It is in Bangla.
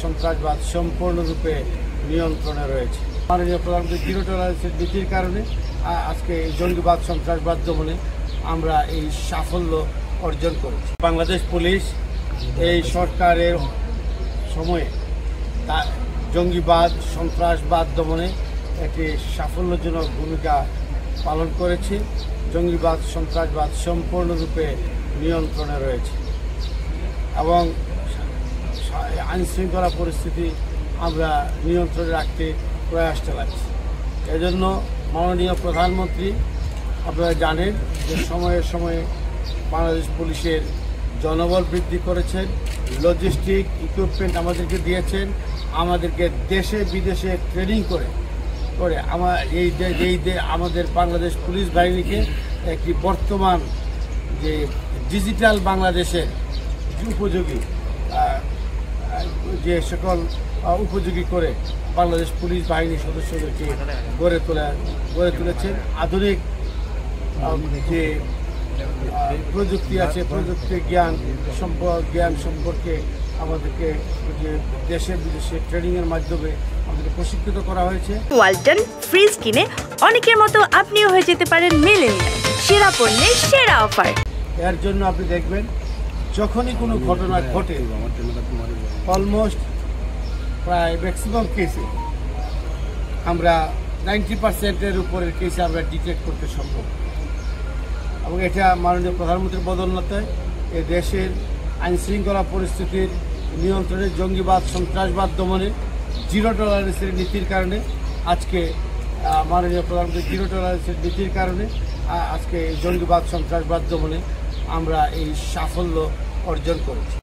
সন্ত্রাসবাদ সম্পূর্ণরূপে নিয়ন্ত্রণে রয়েছে। মাননীয় প্রধানমন্ত্রী জিরো টলারেন্সের নীতির কারণে আজকে এই জঙ্গিবাদ সন্ত্রাসবাদ দমনে আমরা এই সাফল্য অর্জন করেছি। বাংলাদেশ পুলিশ এই সরকারের সময়ে জঙ্গিবাদ সন্ত্রাসবাদ দমনে একটি সাফল্যজনক ভূমিকা পালন করেছে। জঙ্গিবাদ সন্ত্রাসবাদ সম্পূর্ণরূপে নিয়ন্ত্রণে রয়েছে এবং আইনশৃঙ্খলা পরিস্থিতি আমরা নিয়ন্ত্রণে রাখতে প্রয়াস চালাচ্ছি। এজন্য মাননীয় প্রধানমন্ত্রী আপনারা জানেন যে সময়ে সময়ে বাংলাদেশ পুলিশের জনবল বৃদ্ধি করেছেন, লজিস্টিক ইকুইপমেন্ট আমাদেরকে দিয়েছেন, আমাদেরকে দেশে বিদেশে ট্রেনিং করে আমাদের বাংলাদেশ পুলিশ বাহিনীকে একটি বর্তমান যে ডিজিটাল বাংলাদেশের উপযোগী যে সকল উপযোগী করে বাংলাদেশ পুলিশ বাহিনীর সদস্যদেরকে গড়ে তুলেছেন। আধুনিক যে প্রযুক্তি আছে, প্রযুক্তি জ্ঞান সম্পর্কে আমাদেরকে যে দেশে বিদেশে ট্রেনিংয়ের মাধ্যমে আমাদেরকে প্রশিক্ষিত করা হয়েছে। ওয়ালটন ফ্রিজ কিনে অনেকের মতো আপনিও হয়ে যেতে পারেন মিলেনিয়াল সেরা পণ্যের সেরা অফার। এর জন্য আপনি দেখবেন যখনই কোনো ঘটনা ঘটে অলমোস্ট প্রায় ম্যাক্সিমাম কেসে আমরা 90%-এর উপরের কেসে আমরা ডিটেক্ট করতে সক্ষম এবং এটা মাননীয় প্রধানমন্ত্রীর বদৌলতে এই দেশের আইনশৃঙ্খলা পরিস্থিতির নিয়ন্ত্রণে জঙ্গিবাদ সন্ত্রাসবাদ দমনে জিরো টলারেন্সের নীতির কারণে আজকে মাননীয় প্রধানমন্ত্রী জিরো টলারেন্সের নীতির কারণে আজকে জঙ্গিবাদ সন্ত্রাসবাদ দমনে আমরা এই সাফল্য অর্জন করেছি।